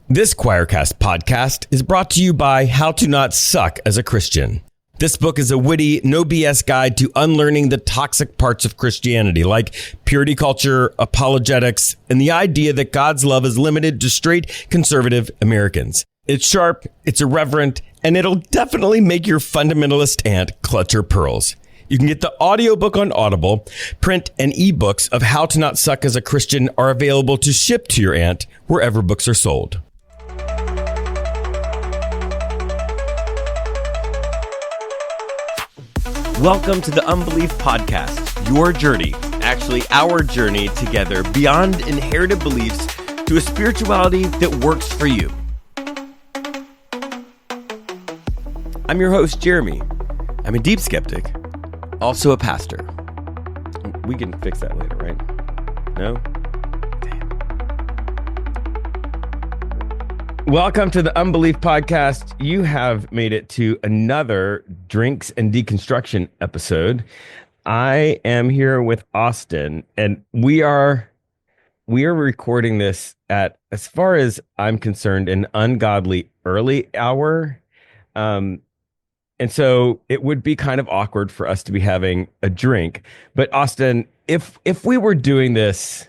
This Choircast podcast is brought to you by How to Not Suck as a Christian. This book is a witty, no BS guide to unlearning the toxic parts of Christianity, like purity culture, apologetics, and the idea that God's love is limited to straight conservative Americans. It's sharp, it's irreverent, and it'll definitely make your fundamentalist aunt clutch her pearls. You can get the audiobook on Audible. Print and ebooks of How to Not Suck as a Christian are available to ship to your aunt wherever books are sold. Welcome to the Unbelief Podcast, your journey, actually our journey together beyond inherited beliefs to a spirituality that works for you. I'm your host, Jeremy. I'm a deep skeptic, also a pastor. We can fix that later, right? No? Welcome to the Unbelief Podcast. You have made it to another Drinks and Deconstruction episode. I am here with Austin, and we are recording this at, as far as I'm concerned, an ungodly early hour. And so it would be kind of awkward for us to be having a drink. But Austin, if we were doing this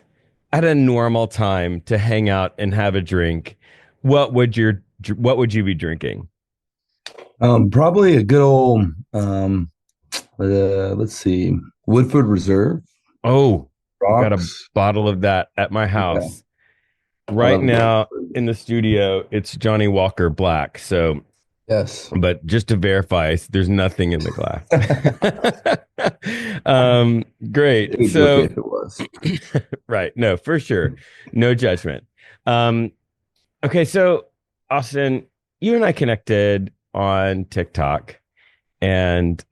at a normal time to hang out and have a drink, what would you be drinking? Probably a good old let's see, Woodford Reserve. Oh, Rocks. I've got a bottle of that at my house. Yeah. Right now in the studio, it's Johnny Walker Black. So yes, but just to verify, there's nothing in the glass. Great. So if it was. Right. No, for sure. No judgment. Okay. So Austin, you and I connected on TikTok, and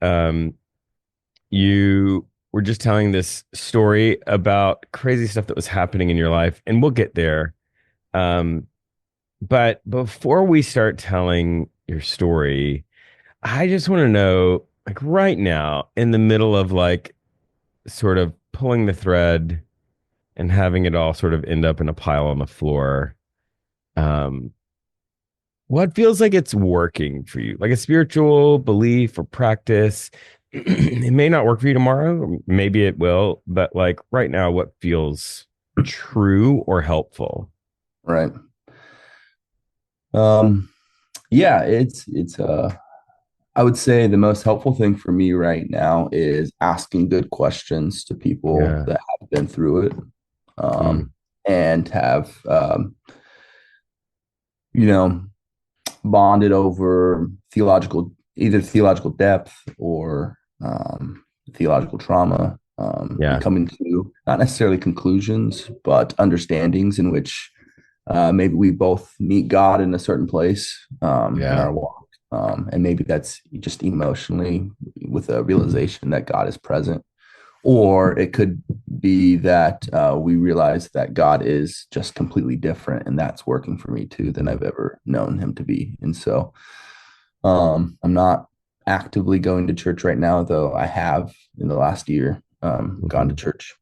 you were just telling this story about crazy stuff that was happening in your life, and we'll get there. But before we start telling your story, I just want to know, like right now, in the middle of like sort of pulling the thread and having it all sort of end up in a pile on the floor, what feels like it's working for you? Like a spiritual belief or practice. It may not work for you tomorrow, maybe it will, but like right now, what feels true or helpful? Right. Yeah, it's I would say the most helpful thing for me right now is asking good questions to people that have been through it, and have bonded over either theological depth or theological trauma, coming to not necessarily conclusions, but understandings in which maybe we both meet God in a certain place in our walk. And maybe that's just emotionally with a realization that God is present. Or it could be that we realize that God is just completely different, and that's working for me too than I've ever known him to be. And so I'm not actively going to church right now, though I have in the last year gone to church.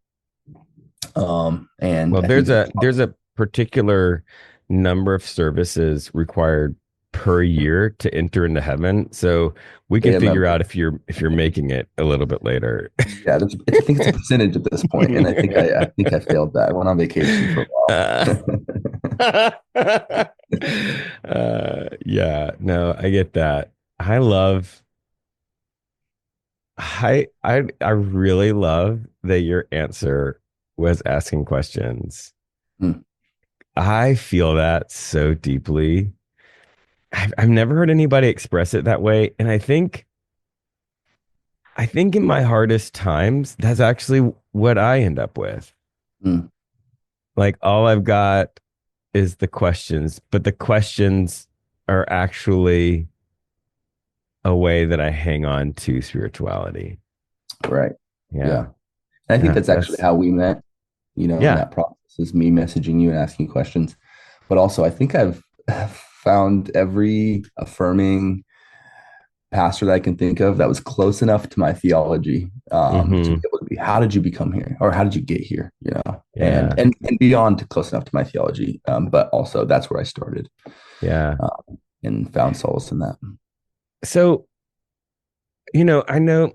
And well, there's a particular number of services required per year to enter into heaven, so we can figure out if you're making it a little bit later. Yeah, I think it's a percentage at this point, and I think I failed that. I went on vacation for a while. Yeah, no, I get that. I really love that your answer was asking questions. I feel that so deeply. I've never heard anybody express it that way. And I think in my hardest times, that's actually what I end up with. Like all I've got is the questions, but the questions are actually a way that I hang on to spirituality. Right. Yeah. I think that's actually how we met, in that process, is me messaging you and asking questions. But also I think I've found every affirming pastor that I can think of that was close enough to my theology to be Mm-hmm. able to be, how did you become here, or how did you get here, and Yeah. and beyond to close enough to my theology, but also that's where I started, Yeah. and found solace in that. So, I know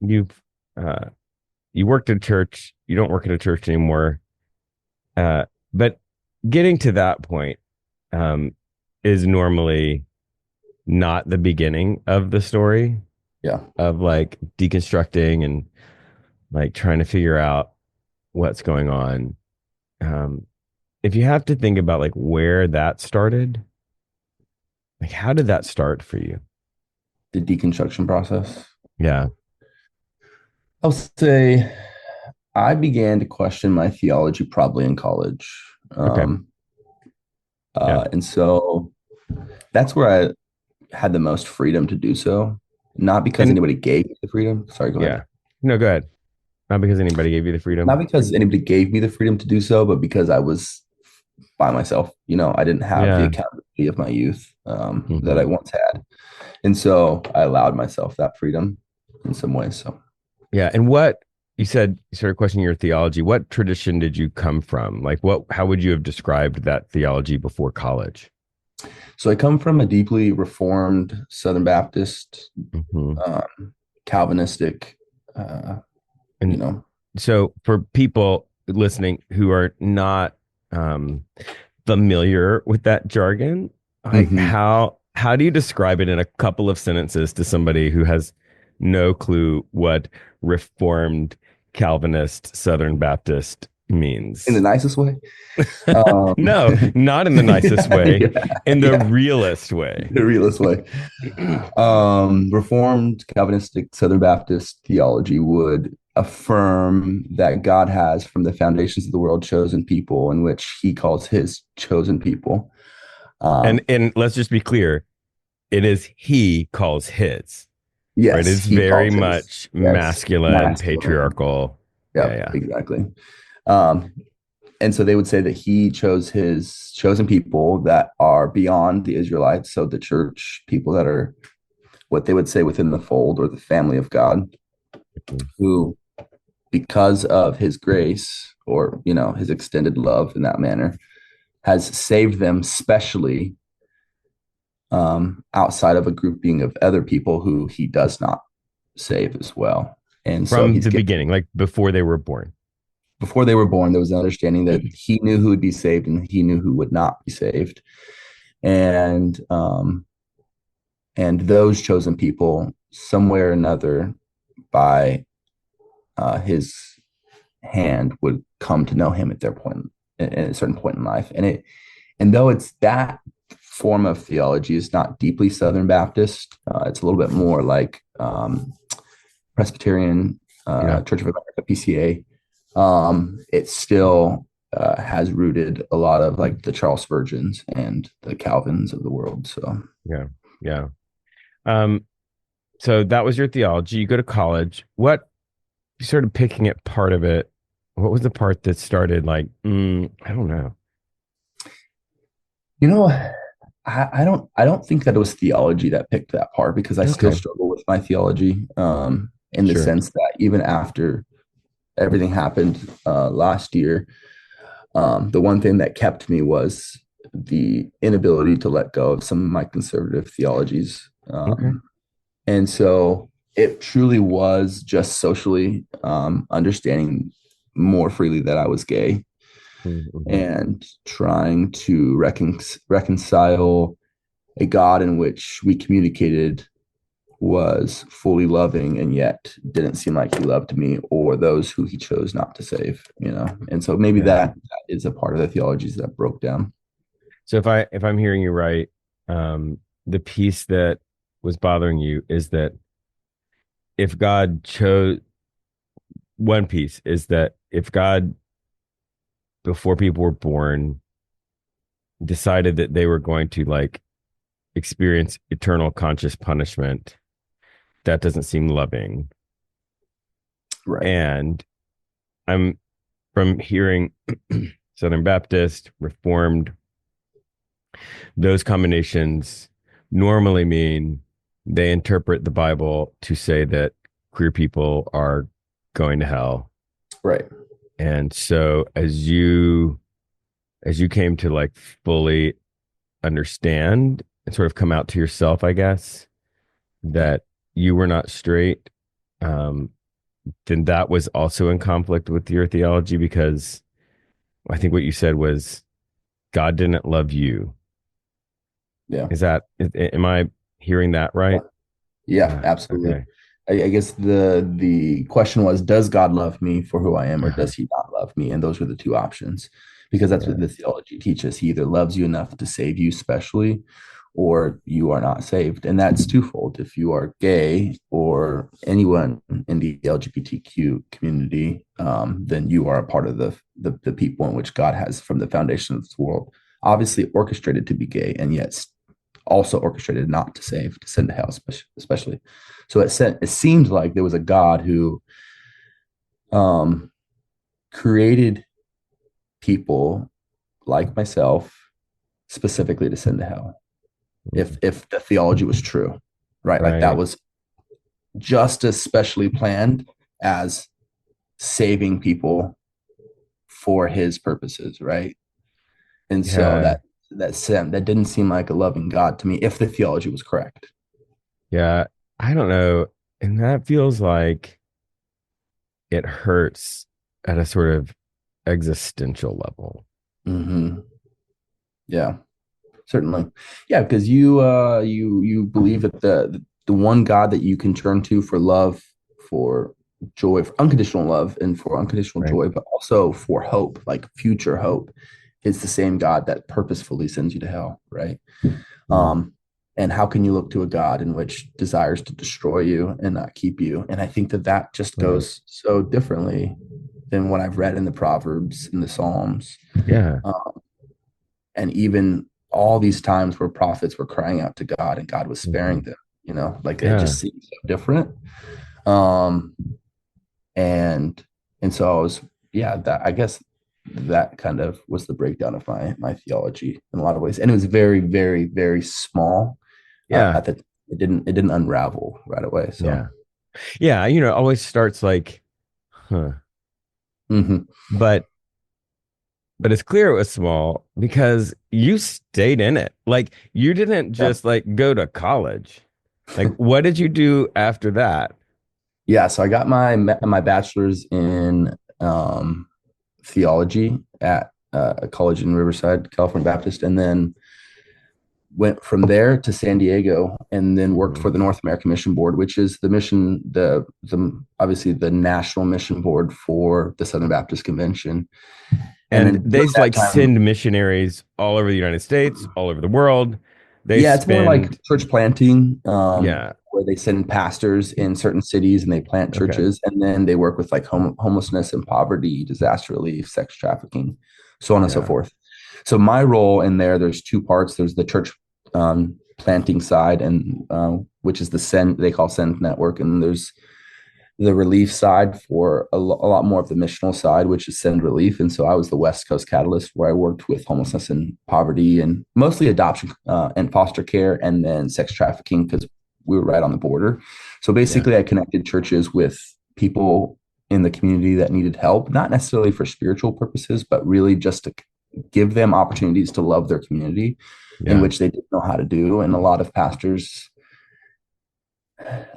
you've uh you worked at a church, you don't work at a church anymore. But getting to that point um is normally not the beginning of the story Yeah. of like deconstructing and like trying to figure out what's going on. Um, if you have to think about like where that started, like how did that start for you? The deconstruction process. Yeah. I'll say I began to question my theology probably in college. Okay. Yeah. And so that's where I had the most freedom to do so. Not because And anybody gave me the freedom. Sorry, go ahead. yeah. No, go ahead. Not because anybody gave you the Not freedom. because anybody gave me the freedom to do so, but because I was by myself. I didn't have the Yeah. accountability of my youth that I Hmm. once had. And so I allowed myself that freedom in some ways. So, Yeah. And what you said, you started questioning your theology. What tradition did you come from? Like how would you have described that theology before college? so I come from a deeply reformed Southern Baptist, Hmm. Calvinistic, uh, you And know, so for people listening who are not um, familiar with that jargon, like mhm. how do you describe it in a couple of sentences to somebody who has no clue what Reformed Calvinist Southern Baptist In the means? nicest way. Um, No, not in the nicest yeah, way, yeah, in the yeah, realist way. the realest way. Reformed Calvinistic Southern Baptist theology would affirm that God has, from the foundations of the world, chosen people in which he calls his chosen people. and Um, and let's just be clear, it is he calls his, right? yes, It's he very calls his. much Yes, masculine, masculine. patriarchal. Yeah, Yep, yeah. exactly. Um, and so they would say that he chose his chosen people that are beyond the Israelites, so the church, people that are what they would say within the fold or the family of God, Mhm. who, because of his grace or his extended love in that manner, has saved them specially, outside of a grouping of other people who he does not save as well. And so From he's the given, beginning, like before they were born. before they were born, there was an understanding that he knew who would be saved and he knew who would not be saved. And those chosen people, somewhere or another, by his hand, would come to know him at their point, at a certain point in life. And though it's that form of theology is not deeply Southern Baptist, it's a little bit more like Presbyterian, Yeah. Church of America, PCA. It still has rooted a lot of like the Charles Spurgeons and the Calvins of the world. So Yeah. Yeah. Um, so that was your theology. You go to college. What you started picking at part of it. What was the part that started like, I don't know. you know, I don't think that it was theology that picked that part, because I still Okay. struggle with my theology, in the Sure. sense that even after everything happened last year, the one thing that kept me was the inability to let go of some of my conservative theologies. Okay. And so it truly was just socially understanding more freely that I was gay, Mm-hmm. and trying to reconcile a God in which we communicated was fully loving and yet didn't seem like he loved me or those who he chose not to save. And so maybe Yeah. that is a part of the theologies that broke down. So if I'm hearing you right, the piece that was bothering you is that if God chose one piece is that if God before people were born decided that they were going to like experience eternal conscious punishment, that doesn't seem loving. Right. And I'm from hearing Southern Baptist, Reformed, those combinations normally mean they interpret the Bible to say that queer people are going to hell. Right. And so as you came to like fully understand and sort of come out to yourself, I guess, that you were not straight, um, then that was also in conflict with your theology because I think what you said was God didn't love you. Yeah. Am I hearing that right? Yeah, absolutely. Okay. I guess the question was, does God love me for who I am, or Uh-huh. does he not love me? And those were the two options, because that's what Yeah. the theology teaches. He either loves you enough to save you specially, or you are not saved. And that's twofold. If you are gay or anyone in the LGBTQ community, then you are a part of the people in which God has from the foundation of this world, obviously orchestrated to be gay, and yet also orchestrated not to save, to send to hell, especially. So it seemed like there was a God who um, created people like myself specifically to send to hell. Mm. If the theology was true, right? Like that Right. was just as specially planned as saving people for his purposes, right? And so Yeah. that didn't seem like a loving God to me if the theology was correct. Yeah. I don't know. And that feels like it hurts at a sort of existential level. Mm-hmm. Yeah. Certainly. Yeah, because you believe that the one God that you can turn to for love, for joy, for unconditional love and for unconditional Right. joy, but also for hope, like future hope, is the same God that purposefully sends you to hell, right? Mm. Um, and how can you look to a God in which desires to destroy you and not keep you? And I think that just Right. goes so differently than what I've read in the Proverbs and the Psalms. Yeah. Um, and even all these times where prophets were crying out to God and God was Mhm. sparing them, like it Yeah. just seems so different. Um, and so I was, yeah, that I guess that kind of was the breakdown of my theology in a lot of ways, and it was very, very, very small. Yeah. At the it didn't unravel right away. So, Yeah. Yeah. You know, it always starts like, huh. mhm. But it's clear it was small because you stayed in it. Like you didn't Yeah, just like go to college. Like what did you do after that? yeah. So I got my bachelor's in theology at a college in Riverside, California Baptist, and then went from there to San Diego, and then worked Mhm. for the North American Mission Board, which is the mission, the obviously the national mission board for the Southern Baptist Convention. And And then they during that like time, send missionaries all over the United States, all over the world. They yeah, it's more like spend, church planting, yeah, where they send pastors in certain cities and they plant okay, churches, and then they work with like homelessness and poverty, disaster relief, sex trafficking, so on and so yeah, forth. So my role in there's two parts. There's the church planting side, and which is the Send, they call Send Network, and there's the relief side for a lot more of the missional side, which is Send Relief. And so I was the West Coast Catalyst, where I worked with homelessness and poverty, and mostly adoption and foster care, and then sex trafficking, because we were right on the border. So yeah, basically, I connected churches with people in the community that needed help, not necessarily for spiritual purposes, but really just to give them opportunities to love their community, in yeah. which they didn't know how to do. And a lot of pastors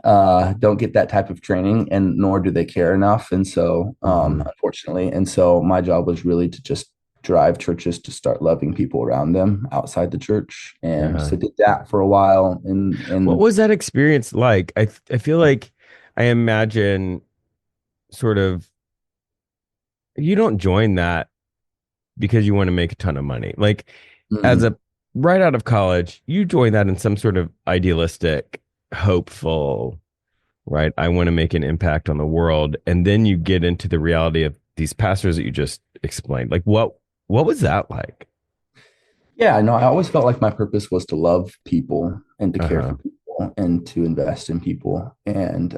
don't get that type of training, and nor do they care enough. And so, Mhm. unfortunately, and so my job was really to just drive churches to start loving people around them outside the church. And Yeah. so did that for a while. What And was that experience like? I feel like I imagine sort of you don't join that because you want to make a ton of money. Like as mm, a right out of college, you join that in some sort of idealistic, hopeful, right? I want to make an impact on the world. And then you get into the reality of these pastors that you just explained. Like what was that like? yeah, no, I always felt like my purpose was to love people and to care Uh-huh. for people and to invest in people. And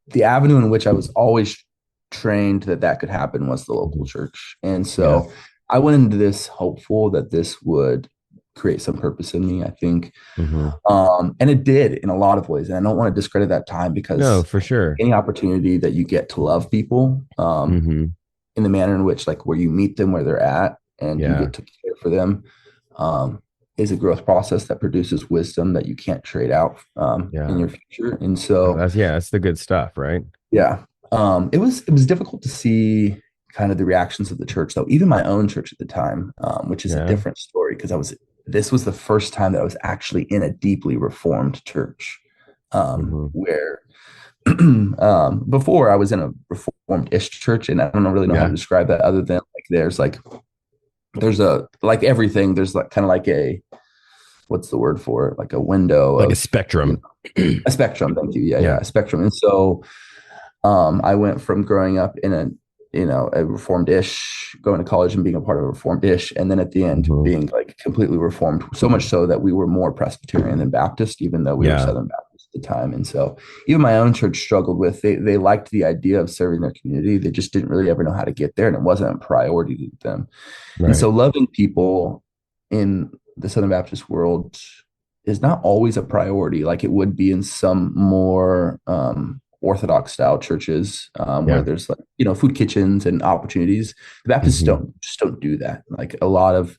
the avenue in which I was always trained that could happen was the local church. And Yeah. so I went into this hopeful that this would create some purpose in me, I think. Mm-hmm. And it did in a lot of ways. And I don't want to discredit that time, No, because for sure. any opportunity that you get to love people, Mm-hmm. in the manner in which, like, where you meet them where they're at and you Yeah. get to care for them, um, is a growth process that produces wisdom that you can't trade out, in Yeah. your future. And Oh, so, that's the good stuff, right? yeah, it was difficult to see kind of the reactions of the church, though, even my own church at the time, which is a Yeah. different story, because this was the first time that I was actually in a deeply reformed church, Mm-hmm. where before I was in a reformed-ish church, and I don't really know how to Yeah. describe that, other than like there's a, like everything, there's like kind of like a, what's the word for it, like a window Like a of, spectrum. a spectrum. Thank you. Yeah, yeah, Yeah. a spectrum. And so, I went from growing up in a reformed-ish, going to college and being a part of a reformed-ish, and then at the end Mm-hmm. being like completely reformed, so much so that we were more Presbyterian than Baptist, even though we were Yeah. Southern Baptist at the time. And so even my own church struggled with, they liked the idea of serving their community. They just didn't really ever know how to get there, and it wasn't a priority to them. And Right. so loving people in the Southern Baptist world is not always a priority like it would be in some more Orthodox style churches, where Yeah. there's, like, food kitchens and opportunities. The Baptists Mm-hmm. don't do that. Like, a lot of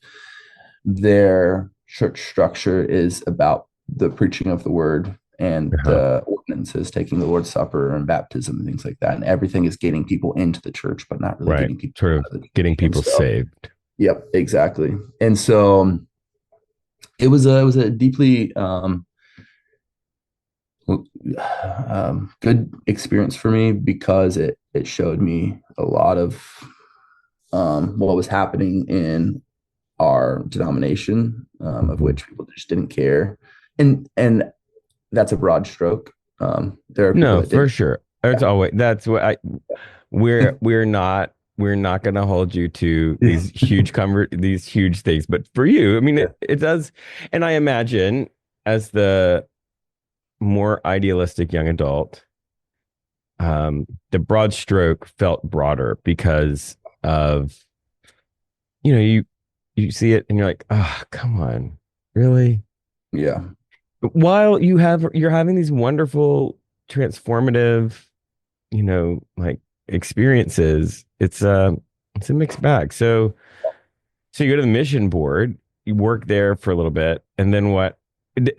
their church structure is about the preaching of the word and Uh-huh. the ordinances, taking the Lord's Supper and baptism and things like that. And everything is getting people into the church, but not really Right. getting people Sort of out of the getting church. And people so, saved. yep, exactly. And so it was a deeply good experience for me, because it showed me a lot of what was happening in our denomination, of Mm-hmm. which people just didn't care, and that's a broad stroke. There are people No, that for did. sure. It's always that's what I we're not going to hold you to Yeah. these huge things, but for you, I mean, it does. And I imagine as the more idealistic young adult, the broad stroke felt broader because of, you see it and you're like, oh, come on, really? Yeah. While you're having these wonderful transformative, like experiences, it's a mixed bag. So you go to the mission board, you work there for a little bit, and then what?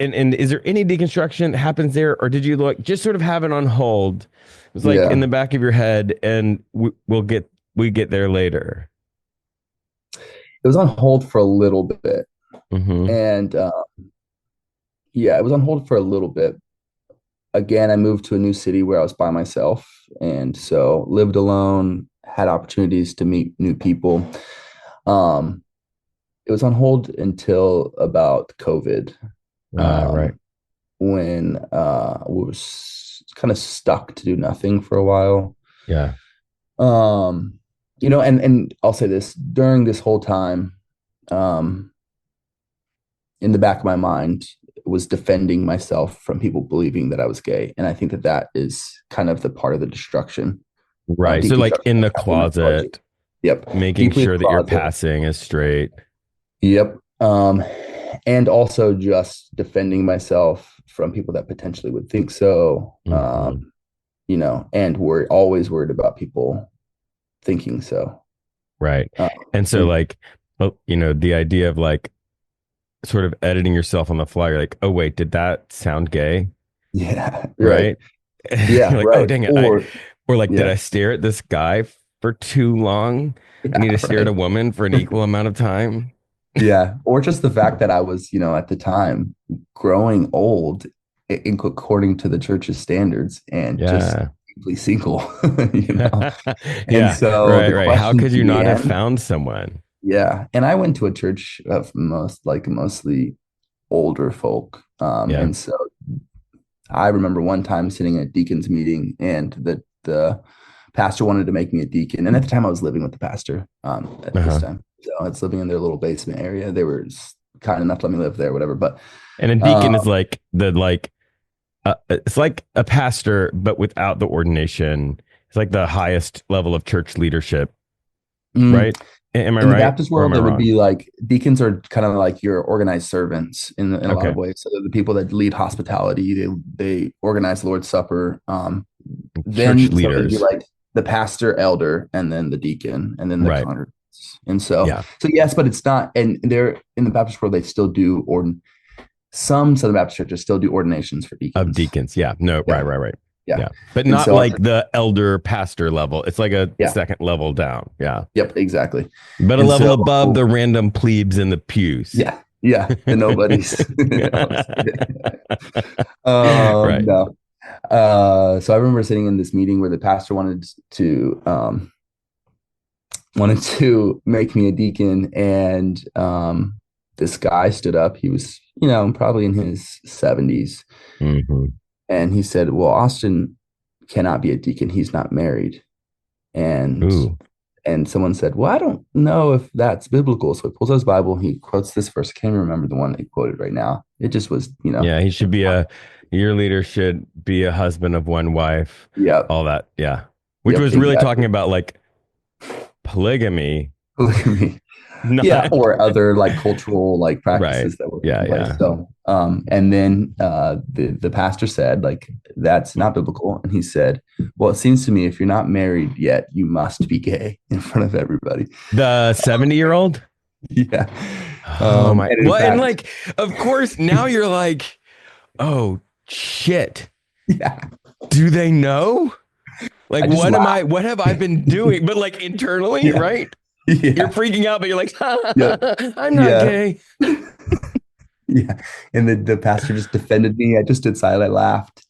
And is there any deconstruction that happens there, or did you just sort of have it on hold? It was like in Yeah. the back of your head, and we get there later. It was on hold for a little bit. Mm-hmm. And yeah, it was on hold for a little bit. Again, I moved to a new city where I was by myself. And so lived alone, had opportunities to meet new people. Um, it was on hold until about COVID, Right. um, when we was kind of stuck to do nothing for a while. Yeah. Um, and I'll say this, during this whole time, um, in the back of my mind, was defending myself from people believing that I was gay. And I think that that is kind of the part of the destruction, Right. So like deconstruction in the that's happening in my theology. closet, Yep. making Deeply in sure the that your closet. passing is straight. Yep. And also just defending myself from people that potentially would think so. Mm-hmm. And we're always worried about people thinking so. Right. Um, And so and like, the idea of like sort of editing yourself on the fly, you're like, oh wait, did that sound gay? yeah, right. Right. Yeah, You're like, oh right. dang it. Or Or like, did yeah, I stare at this guy for too long? I need yeah, to stare at a right. woman for an equal amount of time. Yeah. Or just the fact that I was, at the time growing old, according to the church's standards, and just Yeah. deeply single, you know. And Yeah. so Right. the Right. How questions could you not have began. found someone? Yeah. And I went to a church of mostly older folk. Yeah. And so I remember one time sitting at a deacon's meeting, and the pastor wanted to make me a deacon. And at the time I was living with the pastor, at this Uh-huh. time. So I was living in their little basement area. They were kind enough to let me live there, whatever. But And a uh, deacon is like it's like a pastor, but without the ordination. It's like the highest level of church leadership, mm, right? Am I In the right Baptist or am world, I they would wrong? be like deacons are kind of like your organized servants in a lot Okay. of ways. So they're the people that lead hospitality. They organize the Lord's Supper. Church Then so it'd be leaders. like the pastor, elder, and then the deacon, and then the Right. congregants. And so Yeah. so yes, but it's not. And they're in the Baptist world, they still do some Southern Baptist churches still do ordinations for Of deacons. deacons. Yeah. No, right, Yeah, right, right. yeah. Yeah. But And not so our like church, the elder pastor level. It's like a yeah, second level down. Yeah. yep, exactly. But a And level so above the random plebes in the pews. yeah, the nobodies. Right. No. So I remember sitting in this meeting where the pastor wanted to make me a deacon, and this guy stood up. He was, probably in his 70s, Mm-hmm. and he said, "Well, Austin cannot be a deacon. He's not married." And Ooh. and someone said, "Well, I don't know if that's biblical." So he pulls out his Bible. He quotes this verse. I can't even remember the one that he quoted right now. It just was, Yeah, he should be your leader should be a husband of one wife, yeah, all that. Yeah. Which yep, was really talking exactly. about like polygamy, Polygamy. Yeah, not or other like cultural like right. practices that were Yeah, taking place. yeah. So, and then the pastor said, like, that's not biblical. And he said, "Well, it seems to me if you're not married yet, you must be gay in front of everybody." The 70-year-old? Yeah. Oh my. And in Well, and fact, like, of course, now you're like, oh shit. yeah, Do they know? Like, I just laughed. what have I been doing? But like internally, Yeah, right? You're yeah, freaking out, but you're like, yeah, I'm not yeah, gay. yeah. And the pastor just defended me. I just stood silent, I laughed.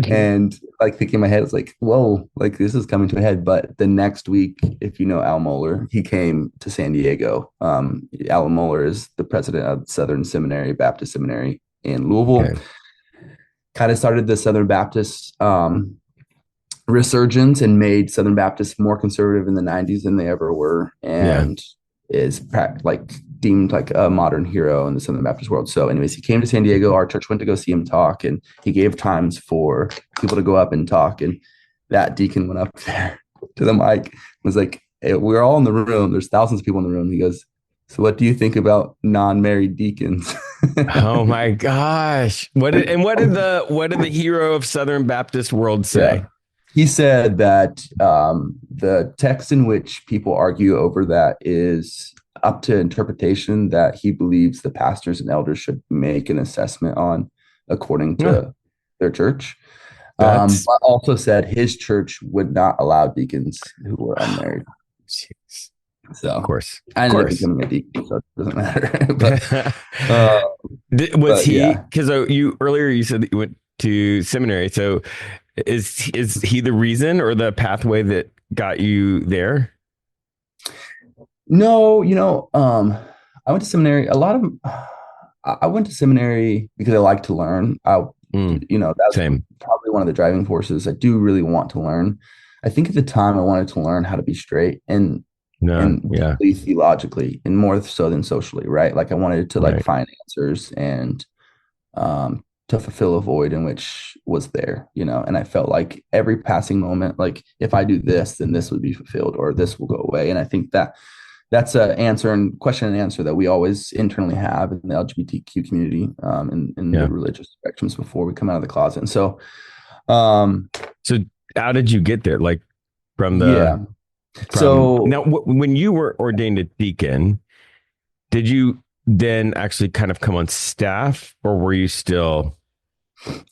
And like thinking in my head, it's like, whoa, like this is coming to a head. But the next week, if you know Al Mohler, he came to San Diego. Al Mohler is the president of Southern Seminary, Baptist Seminary in Louisville. Okay. Kind of started the Southern Baptist resurgence and made Southern Baptists more conservative in the 90s than they ever were, Yeah. and is like deemed like a modern hero in the Southern Baptist world. So anyways, he came to San Diego. Our church went to go see him talk, and he gave times for people to go up and talk. And that deacon went up there to the mic, was like, "Hey, we're all in the room. There's thousands of people in the room." He goes, "So what do you think about non-married deacons?" Oh my gosh. What did the hero of Southern Baptist world Yeah. say? He said that the text in which people argue over that is up to interpretation, that he believes the pastors and elders should make an assessment on according Yeah, to their church. that's But also said his church would not allow deacons who were unmarried. jeez. Of So course. I Of ended up course. becoming a deacon, so it doesn't matter. Uh, Was but he yeah, because you earlier you said that you went to seminary. So is he the reason or the pathway that got you there? no, I went to seminary. A lot of I went to seminary because I like to learn. Mm, That's same. probably one of the driving forces. I do really want to learn. I think at the time I wanted to learn how to be straight No, and yeah, deeply theologically, and more so than socially, right? Like I wanted to like right. find answers and to fulfill a void in which was there, and I felt like every passing moment, like if I do this, then this would be fulfilled or this will go away. And I think that's a answer and question and answer that we always internally have in the LGBTQ community, in the Yeah. religious spectrums before we come out of the closet. And so, um, So how did you get there? Like from yeah. from So now, when you were ordained a deacon, did you then actually kind of come on staff, or were you still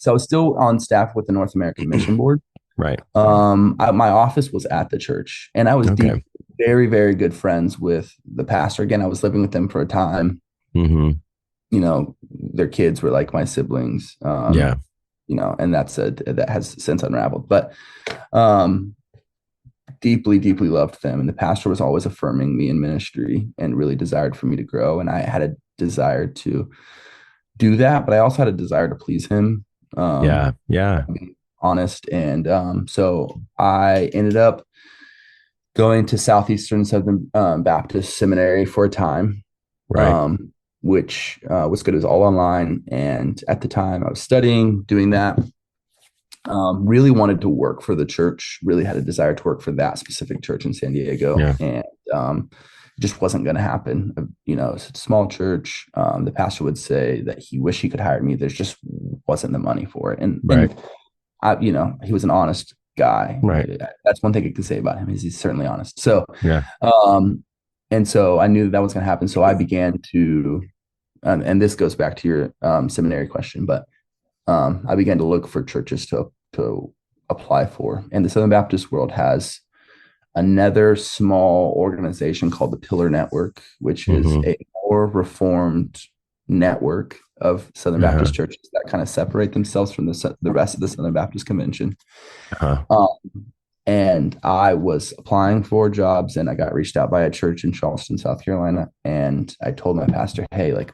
I was still on staff with the North American Mission Board. right? My office was at the church, and I was Okay. very, very good friends with the pastor. Again, I was living with them for a time. Mm-hmm. Their kids were like my siblings. Yeah. And that has since unraveled. But deeply, deeply loved them. And the pastor was always affirming me in ministry and really desired for me to grow. And I had a desire to do that, but I also had a desire to please him. Yeah. Yeah. Being honest. And so I ended up going to Southeastern Southern Baptist Seminary for a time, Right. which was good. It was all online. And at the time I was studying, doing that. Really wanted to work for the church, really had a desire to work for that specific church in San Diego. Yeah. And just wasn't going to happen. It's a small church. The pastor would say that he wished he could hire me. There's just wasn't the money for it. Right. And he was an honest guy. Right. That's one thing I can say about him is he's certainly honest. So, Yeah. and so I knew that was going to happen. So I began to, and this goes back to your seminary question, but I began to look for churches to apply for. And the Southern Baptist world has another small organization called the Pillar Network, which is a more reformed network of Southern Baptist churches that kind of separate themselves from the rest of the Southern Baptist Convention. And I was applying for jobs, and I got reached out by a church in Charleston, South Carolina. And I told my pastor, hey, like,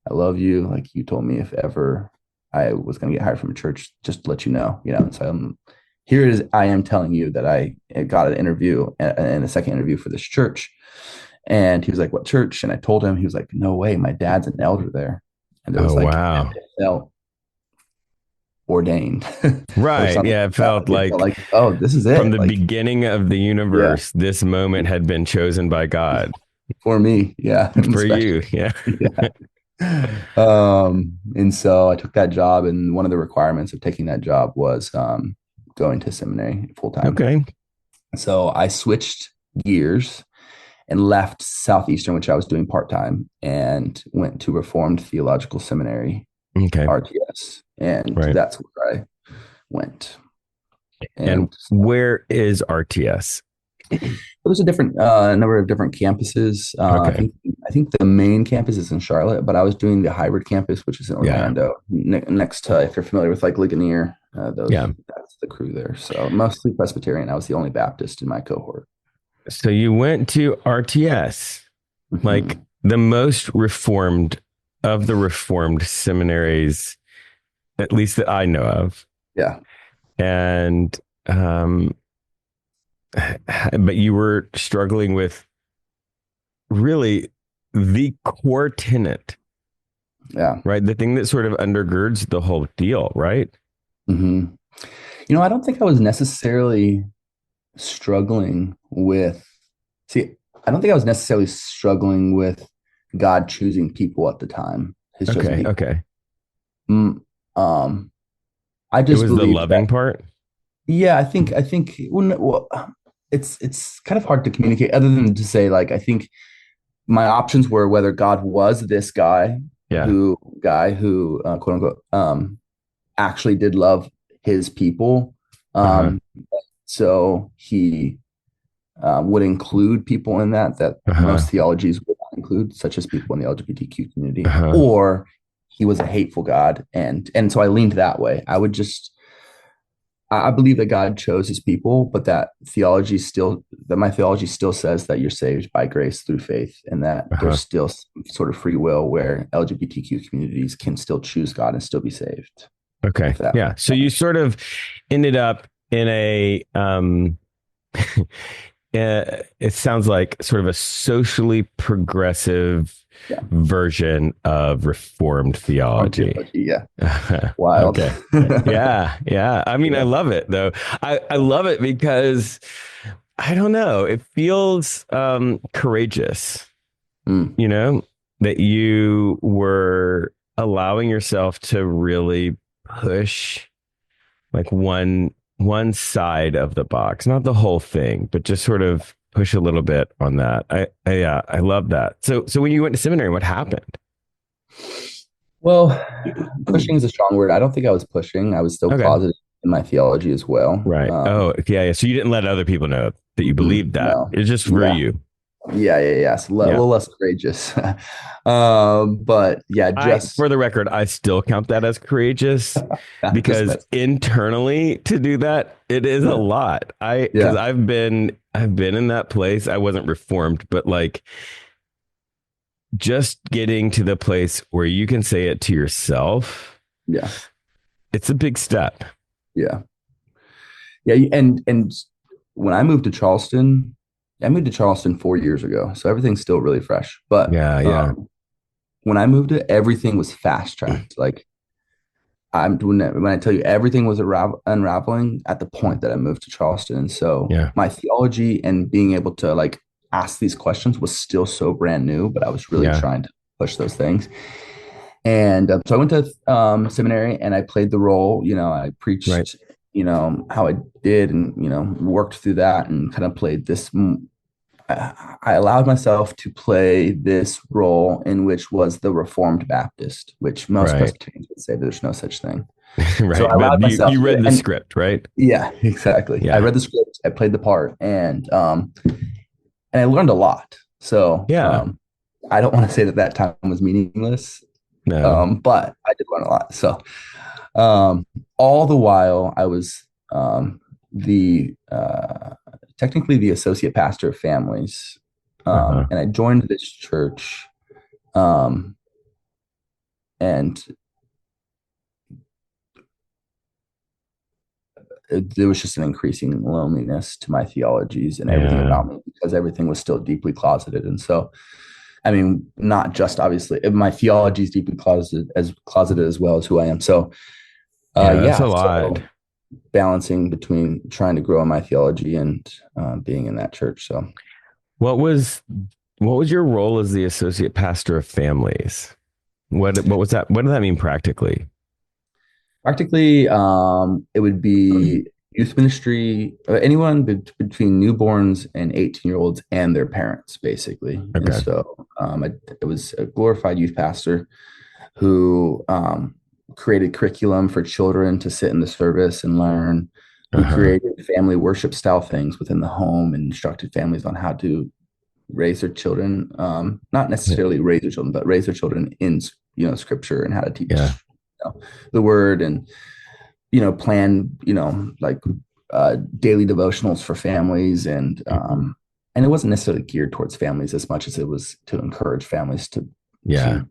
I love you. Like, you told me if ever I was going to get hired from a church, just to let you know, So here it is. I am telling you that I got an interview and a second interview for this church. And he was like, what church? And I told him. He was like, no way. My dad's an elder there. And it was wow. It felt ordained. Right. Yeah. It felt like, oh, this is it. From the beginning of the universe, this moment had been chosen by God. For me. Yeah. For you. Yeah. And so I took that job, and one of the requirements of taking that job was going to seminary full time. Okay. So I switched gears and left Southeastern, which I was doing part time, and went to Reformed Theological Seminary, RTS, and that's where I went. And where is RTS? There's a number of different campuses. I think the main campus is in Charlotte, but I was doing the hybrid campus, which is in Orlando, next to, if you're familiar with like Ligonier, that's the crew there. So mostly Presbyterian. I was the only Baptist in my cohort. So you went to RTS, like the most reformed of the reformed seminaries, at least that I know of. Yeah. And, but you were struggling with really the core tenet. Yeah. Right. The thing that sort of undergirds the whole deal. Right. Mm-hmm. I don't think I was necessarily struggling with, I don't think I was necessarily struggling with God choosing people at the time. His chosen people. Okay. I just it was the loving part. Yeah, I think it's kind of hard to communicate other than to say, like, I think my options were whether God was this guy who quote unquote actually did love his people. So he would include people in that most theologies would not include, such as people in the LGBTQ community, or he was a hateful God. And so I leaned that way. I believe that God chose his people, but that my theology still says that you're saved by grace through faith, and that there's still some sort of free will where LGBTQ communities can still choose God and still be saved. Okay. Yeah. So you sort of ended up in a, it sounds like sort of a socially progressive version of Reformed theology. Yeah. Wild. Okay. Yeah. I mean, I love it though. I love it because I don't know, it feels courageous, that you were allowing yourself to really push like one side of the box, not the whole thing, but just sort of push a little bit on that. I love that. So when you went to seminary, what happened? Well, pushing is a strong word. I don't think I was pushing. I was still closeted in my theology as well. Right. So you didn't let other people know that you believed that. No. It's just for you. Yeah. So a little less courageous. But just for the record, I still count that as courageous because internally to do that, it is a lot. Because I've been in that place. I wasn't reformed, but like just getting to the place where you can say it to yourself. Yeah. It's a big step. Yeah. Yeah. And when I moved to Charleston, 4 years ago, so everything's still really fresh. But when I moved, everything was fast tracked. Like I'm doing that when I tell you everything was unraveling at the point that I moved to Charleston. And so my theology and being able to ask these questions was still so brand new, but I was really Yeah. trying to push those things. And so I went to seminary and I played the role. I Right. preached, how I did, and worked through that and kind of played this. I allowed myself to play this role in which was the Reformed Baptist, which most Right. Presbyterians would say there's no such thing. So I Right. allowed But you, myself you to do read it. the And script, right? yeah, exactly. I Yeah. read the script, I played the part, and I learned a lot. So Yeah. I don't want to say that that time was meaningless, No. but I did learn a lot. So all the while, I was the technically the associate pastor of families, Uh-huh. and I joined this church, um, and there was just an increasing loneliness to my theologies and everything Yeah. about me because everything was still deeply closeted. And so, I mean, not just obviously my theology is deeply closeted as well as who I am. So, Yeah. That's a yeah, lot. so balancing between trying to grow in my theology and being in that church. So, What was what was your role as the associate pastor of families? What was that? What did that mean practically? practically, it would be youth ministry, anyone between newborns and 18-year-olds and their parents, basically. And Okay. so it was a glorified youth pastor who created curriculum for children to sit in the service and learn, who Uh-huh. created family worship style things within the home and instructed families on how to raise their children, not necessarily raise their children, but raise their children in scripture and how to Yeah. teach the word, and plan like daily devotionals for families, Mhm. and it wasn't necessarily geared towards families as much as it was to encourage families Yeah. to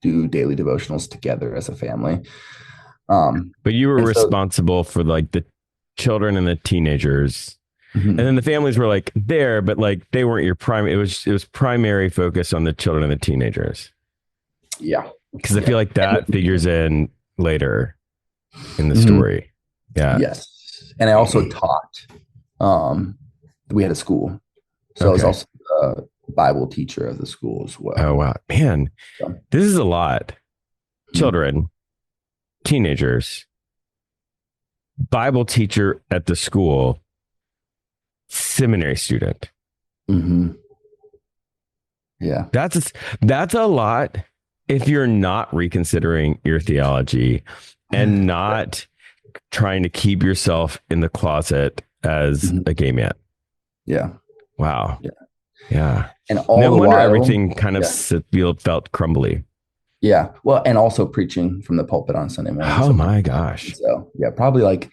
do daily devotionals together as a family. But you were And so, responsible for like the children and the teenagers. And then mhm, the families were like there, but like they weren't your primary. It was primary focus on the children and the teenagers. yeah, Because I yeah, feel like that figures in later in the mhm, story. Yeah. yes. And I also taught. Um, we had a school, so I was Okay. also a Bible teacher of the school as Oh well. wow. Man, So, this is a lot. mhm, Children, teenagers, Bible teacher at the school, seminary student. mhm, yeah. That's a lot if you're not reconsidering your theology and not trying to keep yourself in the closet as Mhm, a gay man. yeah, Wow. yeah. Yeah. And all No the wonder while, everything kind of yeah, felt crumbly. yeah. Well, and also preaching from the pulpit on Sunday mornings Oh at my my church. gosh. So yeah, probably like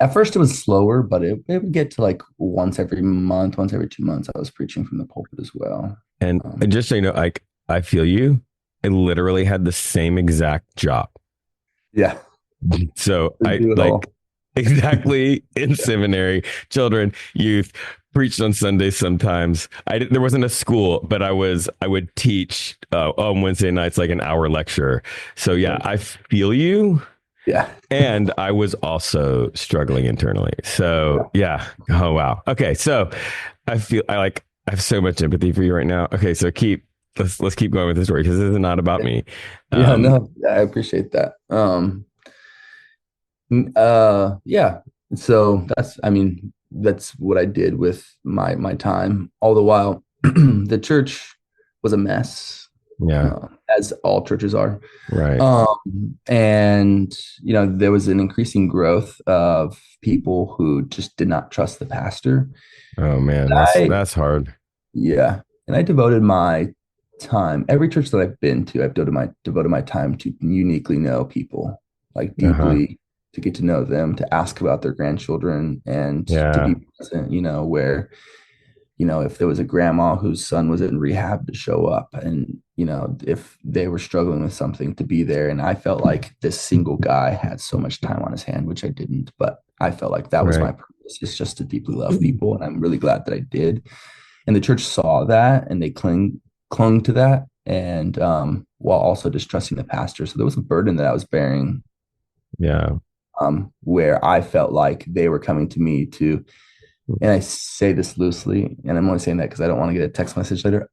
at first it was slower, but it would get to like once every month, once every 2 months, I was preaching from the pulpit as well. And just so you know, like I feel you. I literally had the same exact job. Yeah, So we I do it like all. exactly in seminary, children, youth, preached on Sundays sometimes. There wasn't a school, but I would teach on Wednesday nights like an hour lecture. So yeah, I feel you. Yeah, And I was also struggling internally. So yeah, yeah. Oh wow. Okay. So I have so much empathy for you right now. Okay. So let's keep going with the story because this is not about me. yeah. Um, No, I appreciate that. Yeah. So I mean, that's what I did with my time. All the while, the church was a mess, yeah. as all churches are. Right. And there was an increasing growth of people who just did not trust the pastor. Oh man, I that's hard. Yeah, and I devoted my time. Every church that I've been to, I've devoted my time to uniquely know people, like Uh-huh. deeply, to get to know them, to ask about their grandchildren, and to Yeah. be present. Where if there was a grandma whose son was in rehab, to show up, and if they were struggling with something, to be there. And I felt like this single guy had so much time on his hand, which I didn't, but I felt like that was my Right. purpose, is just to deeply love people, and I'm really glad that I did. And the church saw that, and they clung to that, and while also distrusting the pastor. So there was a burden that I was bearing, Yeah. where I felt like they were coming to me to and I say this loosely, and I'm only saying that because I don't want to get a text message later,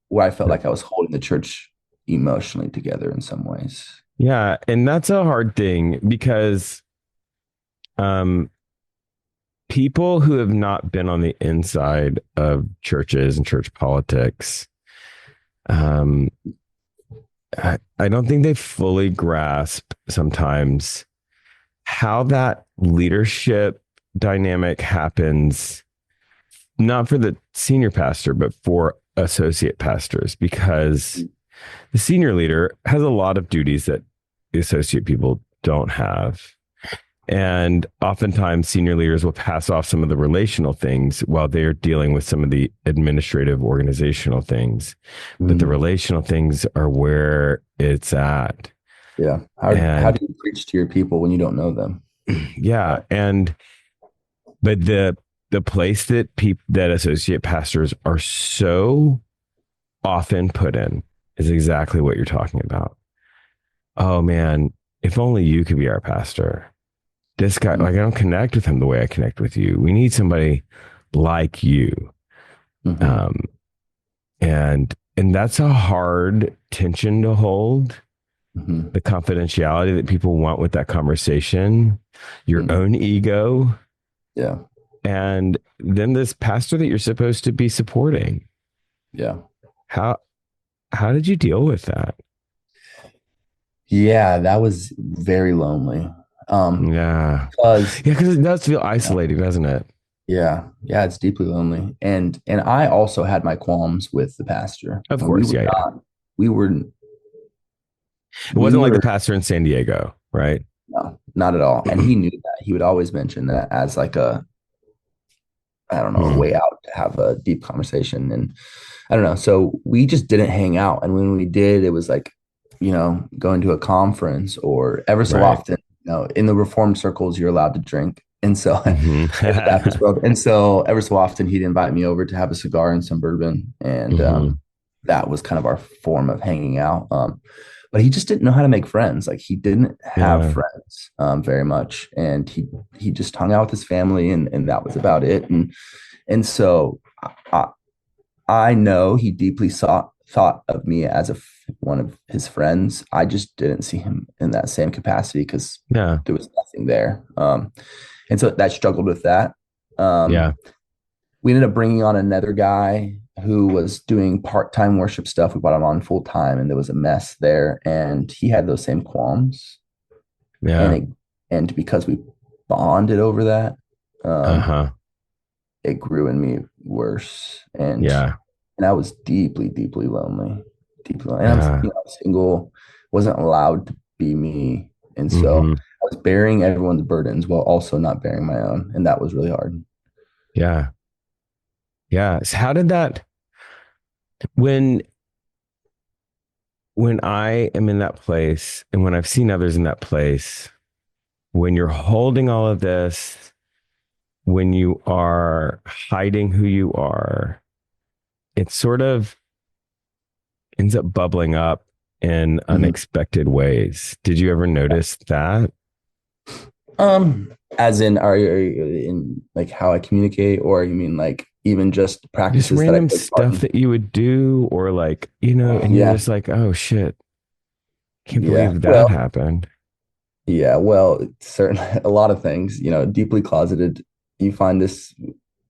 where I felt like I was holding the church emotionally together in some ways. Yeah, and that's a hard thing because um people who have not been on the inside of churches and church politics, um I don't think they fully grasp sometimes how that leadership dynamic happens, not for the senior pastor, but for associate pastors, because the senior leader has a lot of duties that the associate people don't have. And oftentimes, senior leaders will pass off some of the relational things while they're dealing with some of the administrative organizational things. But the Mm, relational things are where it's at. yeah. How And do you preach to your people when you don't know them? yeah. And, but the place that people, that associate pastors are so often put in is exactly what you're talking about. Oh man, if only you could be our pastor. This guy, Mm, like, I don't connect with him the way I connect with you. We need somebody like you. mm-hmm, Um, and that's a hard tension to hold. mm-hmm, The confidentiality that people want with that conversation, your mm, own ego, yeah, and then this pastor that you're supposed to be supporting. yeah, How how did you deal with that? yeah. That was very lonely. Yeah. Because Yeah, because it does feel yeah, isolating, doesn't it? yeah, it's deeply lonely, and I also had my qualms with the pastor, Of and we course, were yeah, yeah. not, we were, It we wasn't like the were pastor in San Diego, right? no, not at all, and he knew that. He would always mention that as like a, I don't know, a Hmm. way out to have a deep conversation, and I don't know. So we just didn't hang out. And when we did, it was like, going to a conference or ever so Right. often, in the reformed circles, you're allowed to drink. And so in Hmm. the Baptist world. And so ever so often he'd invite me over to have a cigar and some bourbon. And Hmm. that was kind of our form of hanging out. But he just didn't know how to make friends. Like he didn't have Yeah. friends very much. And he just hung out with his family and that was about it. And so I, I know he deeply thought of me as one of his friends. I just didn't see him in that same capacity because Yeah. there was nothing there. And so I struggled with that. Um, Yeah. we ended up bringing on another guy who was doing part-time worship stuff. We brought him on full time, and there was a mess there. And he had those same qualms, and Yeah. and because we bonded over that, um, Uh-huh. it grew in me worse. Yeah. And I was deeply, deeply lonely, deeply lonely. And Yeah. I'm single, wasn't allowed to be me, and so Hmm. I was bearing everyone's burdens while also not bearing my own, and that was really hard. Yeah. Yeah. So how did that when when I am in that place and when I've seen others in that place, when you're holding all of this, when you are hiding who you are, it sort of ends up bubbling up in Mhm. unexpected ways. Did you ever notice that? As in, are you in like how I communicate, or you mean like even just Just practices that I random take part stuff in? that you would do, or like, and you're Yeah, just like, oh shit, can't yeah. believe that Well, happened. yeah. Well, certainly a lot of things. Deeply closeted. You find this.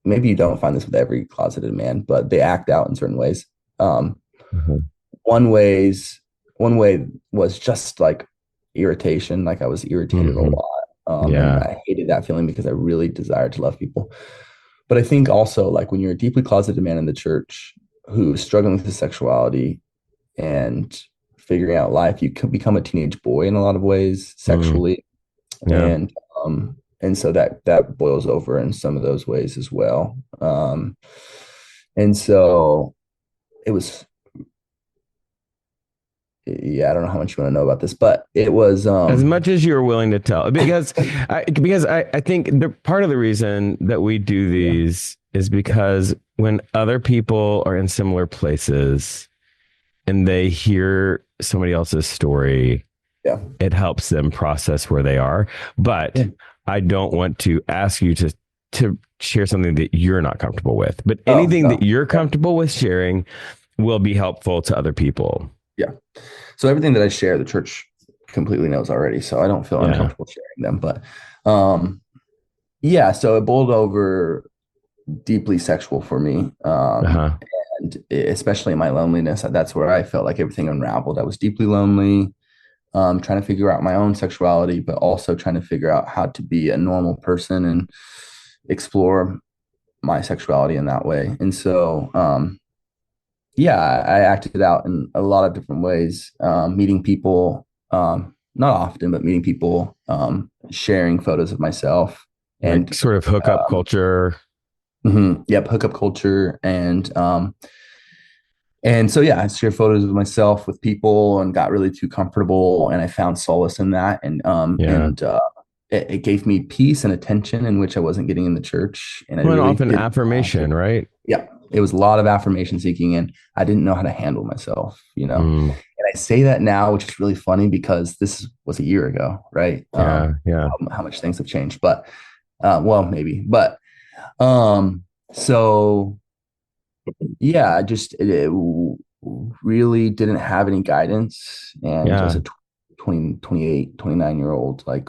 Maybe you don't find this with every closeted man, but they act out in certain ways. Um, Mhm. one ways one way was just like irritation. Like I was irritated a Mhm. lot, and Yeah. I hated that feeling because I really desired to love people. But I think also like when you're a deeply closeted man in the church who's struggling with his sexuality and figuring out life, you can become a teenage boy in a lot of ways Mm. sexually, Yeah. and so that boils over in some of those ways as well. And so it was, yeah, I don't know how much you want to know about this, but it was As much as you're willing to tell, because I think the part of the reason that we do yeah, these is because when other people are in similar places and they hear somebody else's story, yeah, it helps them process where they are. But yeah, I don't want to ask you to to share something that you're not comfortable with, but Oh, anything no. that you're comfortable with sharing will be helpful to other people. Yeah. So everything that I share, the church completely knows already. So I don't feel Yeah. uncomfortable sharing them. But yeah, so it boiled over deeply sexual for me. Uh-huh. And especially in my loneliness, that's where I felt like everything unraveled. I was deeply lonely, trying to figure out my own sexuality, but also trying to figure out how to be a normal person and explore my sexuality in that way. And so, yeah, I acted out in a lot of different ways, meeting people, not often, but meeting people, sharing photos of myself Like and, sort of hookup culture. yep, hookup culture. And so, yeah, I shared photos of myself with people and got really too comfortable. And I found solace in that. Yeah. It gave me peace and attention in which I wasn't getting in the church. And I Well, and really often didn't know how affirmation, to, right? yeah, it was a lot of affirmation seeking. And I didn't know how to handle myself, you know. Mm, And I say that now, which is really funny because this was a year ago, right? yeah. Yeah. How much things have changed, but, well, maybe. But, um, so yeah, it really didn't have any guidance. And as Yeah. a 20, 28, 29-year old, like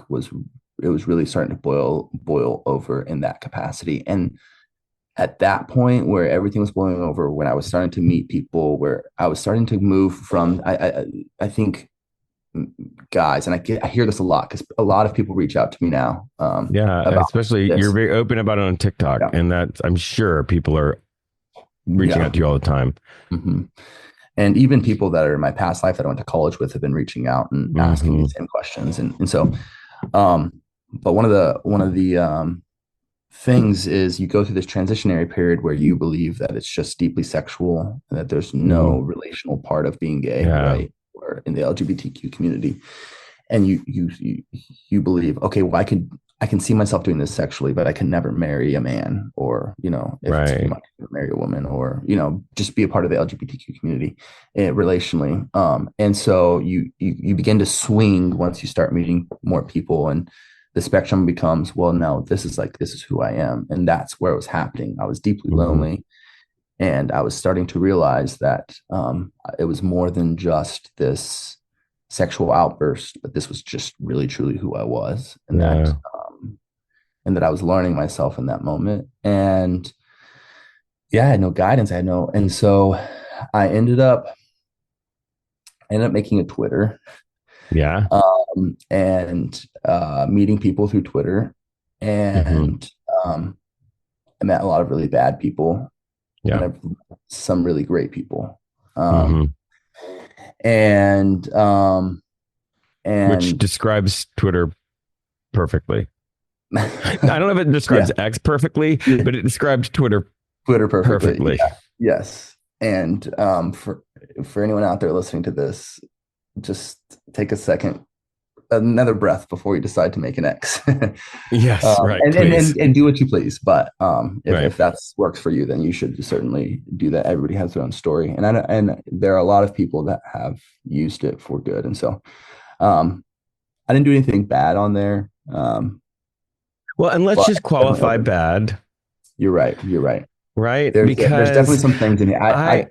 it was really starting to boil over in that capacity. And at that point where everything was boiling over, when I was starting to meet people, where I was starting to move from, I think guys, and I hear this a lot because a lot of people reach out to me now, Yeah. about Especially you're this. very open about it on TikTok. Yeah. And that I'm sure people are reaching Yeah. out to you all the time. Hmm. And even people that are in my past life that I went to college with have been reaching out and asking me Hmm. the same questions. And so, um, but one of the things is you go through this transitionary period where you believe that it's just deeply sexual and that there's no Hmm. relational part of being gay, Yeah. right? Or in the LGBTQ community. And you believe, okay, well, I can see myself doing this sexually, but I can never marry a man, or, you know, if it's a Right. female, marry a woman, or, you know, just be a part of the LGBTQ community, relationally. And so you begin to swing once you start meeting more people, and the spectrum becomes, well, no, this is who I am. And that's where it was happening. I was deeply Hmm. lonely, and I was starting to realize that, it was more than just this sexual outburst, but this was just really truly who I was, Yeah. and that I was learning myself in that moment. And yeah, I had no guidance. I had no, and so I ended up making a Twitter, Yeah. and meeting people through Twitter, Hmm. and I met a lot of really bad people, and Yeah. some really great people. Um, Hmm. and Which and describes Twitter perfectly. I don't know if it describes yeah, X perfectly, yeah, but it describes Twitter Twitter perfectly. perfectly. Yeah, yes. And for anyone out there listening to this, just take a second, another breath before you decide to make an X. Yes, right. Please. And do what you please. But Right. if that works for you, then you should certainly do that. Everybody has their own story, and there are a lot of people that have used it for good. And so, um, I didn't do anything bad on there. Well, and let's But just definitely qualify open. bad, You're right. You're right. right? There's definitely Because some things in here. I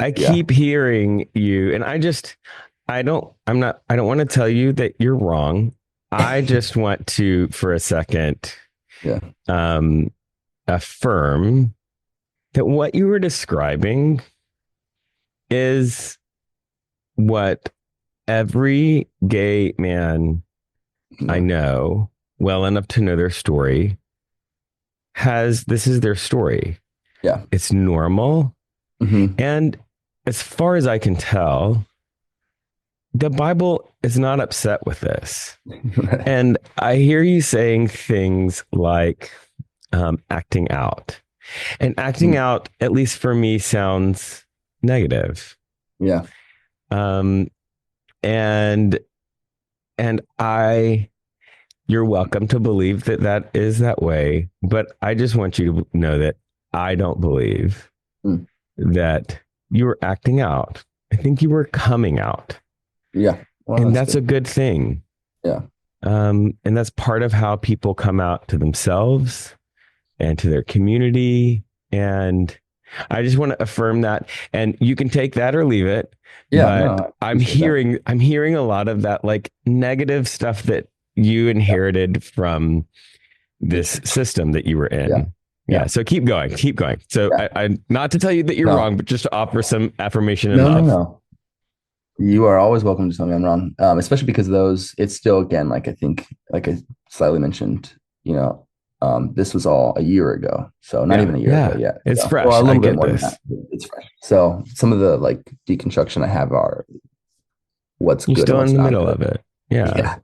I Yeah. keep hearing you, and I don't want to tell you that you're wrong. I just want to, for a second, Yeah. um, affirm that what you were describing is what every gay man I Yeah. know well enough to know their story has. This is their story. Yeah. It's normal. Hmm. And as far as I can tell, the Bible is not upset with this. Right. And I hear you saying things like acting out. And acting Mhm. out, at least for me, sounds negative. Yeah. Um, and and I, you're welcome to believe that that is that way. But I just want you to know that I don't believe Mm. that you were acting out. I think you were coming out. Yeah. Well, And that's that's a good. good thing. Yeah. And that's part of how people come out to themselves. and to their community. And I just want to affirm that. And you can take that or leave it. Yeah, but I'm hearing a lot of that like negative stuff that you inherited from this system that you were in. Yeah. So keep going. So I not to tell you that you're wrong, but just to offer some affirmation and love. No. You are always welcome to tell me I'm wrong, especially because it's still, again, like I think, like I slightly mentioned, this was all a year ago. So not even a year ago yet. It's so, fresh. Well, a little bit more this. than that. It's fresh. So some of the like deconstruction I have are what's You're good. Still and what's in the not middle good. of it. Yeah.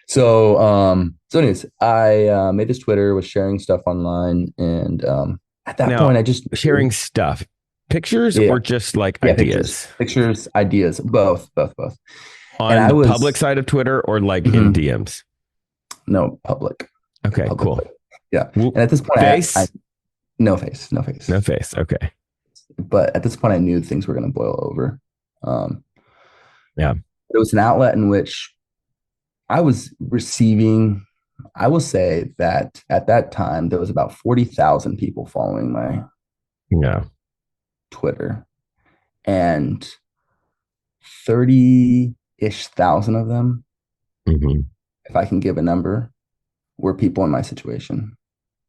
So anyways, I made this Twitter, was sharing stuff online, and at that point, I just sharing stuff, pictures or just like ideas, pictures, ideas, both. On the public side of Twitter or like in DMs? No, public. Okay, cool. Yeah, and at this point, no face. Okay, but at this point, I knew things were going to boil over. Yeah, it was an outlet in which I was receiving. I will say that at that time there was about 40,000 people following my Twitter, and 30-ish thousand of them, if I can give a number, were people in my situation.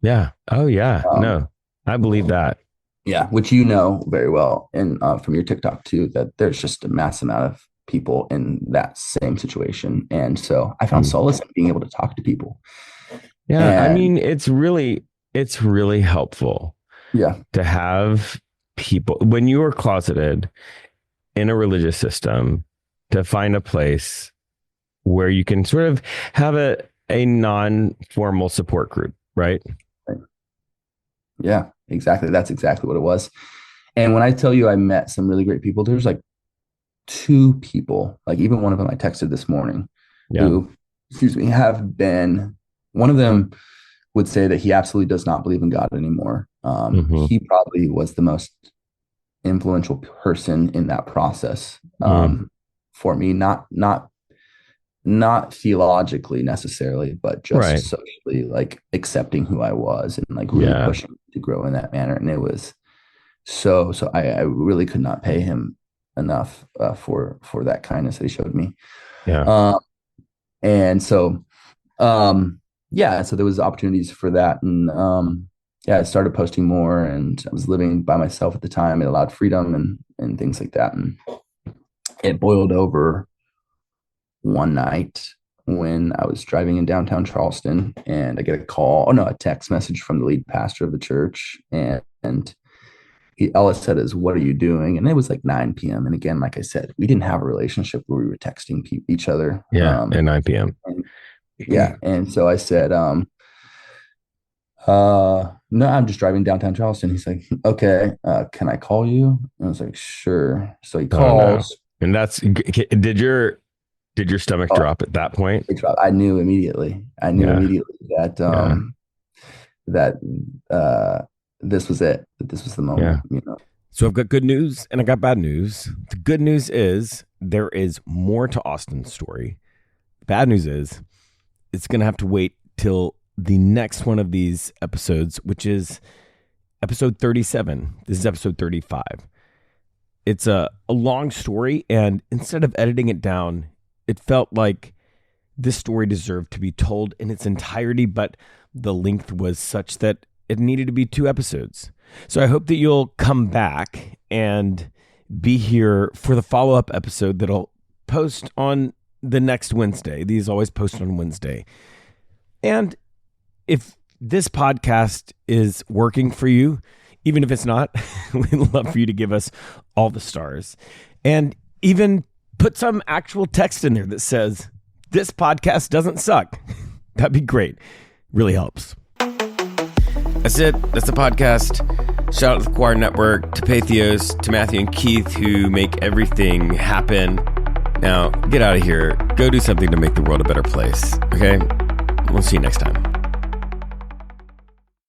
Yeah. Oh yeah. No, I believe that. Yeah, which you know very well, and from your TikTok too, that there's just a mass amount of people in that same situation. And so I found solace in being able to talk to people. Yeah. I mean, it's really helpful. Yeah. To have people, when you are closeted in a religious system, to find a place where you can sort of have a non-formal support group, right? Yeah, exactly. That's exactly what it was. And when I tell you I met some really great people, there's like 2 people, like even one of them I texted this morning, who, have been, one of them would say that he absolutely does not believe in God anymore. He probably was the most influential person in that process for me, not theologically necessarily, but just socially, like accepting who I was and like really pushing to grow in that manner. And it was so I really could not pay him enough for that kindness that he showed me. And so so there was opportunities for that, and I started posting more, and I was living by myself at the time. It allowed freedom and things like that, and it boiled over one night when I was driving in downtown Charleston, and I get a text message from the lead pastor of the church, and all it said is, "What are you doing?" And it was like 9 p.m. And again, like I said, we didn't have a relationship where we were texting each other. At 9 p.m. And so I said, no, I'm just driving downtown Charleston. He's like, okay, can I call you? And I was like, sure. So he calls. And that's, did your stomach drop at that point? It dropped. I knew immediately. That this was it. That this was the moment. So I've got good news and I got bad news. The good news is there is more to Austin's story. The bad news is it's going to have to wait till the next one of these episodes, which is episode 37. This is episode 35. It's a long story, and instead of editing it down, it felt like this story deserved to be told in its entirety, but the length was such that it needed to be 2 episodes. So I hope that you'll come back and be here for the follow-up episode that'll post on the next Wednesday. These always post on Wednesday. And if this podcast is working for you, even if it's not, we'd love for you to give us all the stars and even put some actual text in there that says, this podcast doesn't suck. That'd be great. Really helps. That's it. That's the podcast. Shout out to the Choir Network, to Patheos, to Matthew and Keith, who make everything happen. Now, get out of here. Go do something to make the world a better place. Okay? We'll see you next time.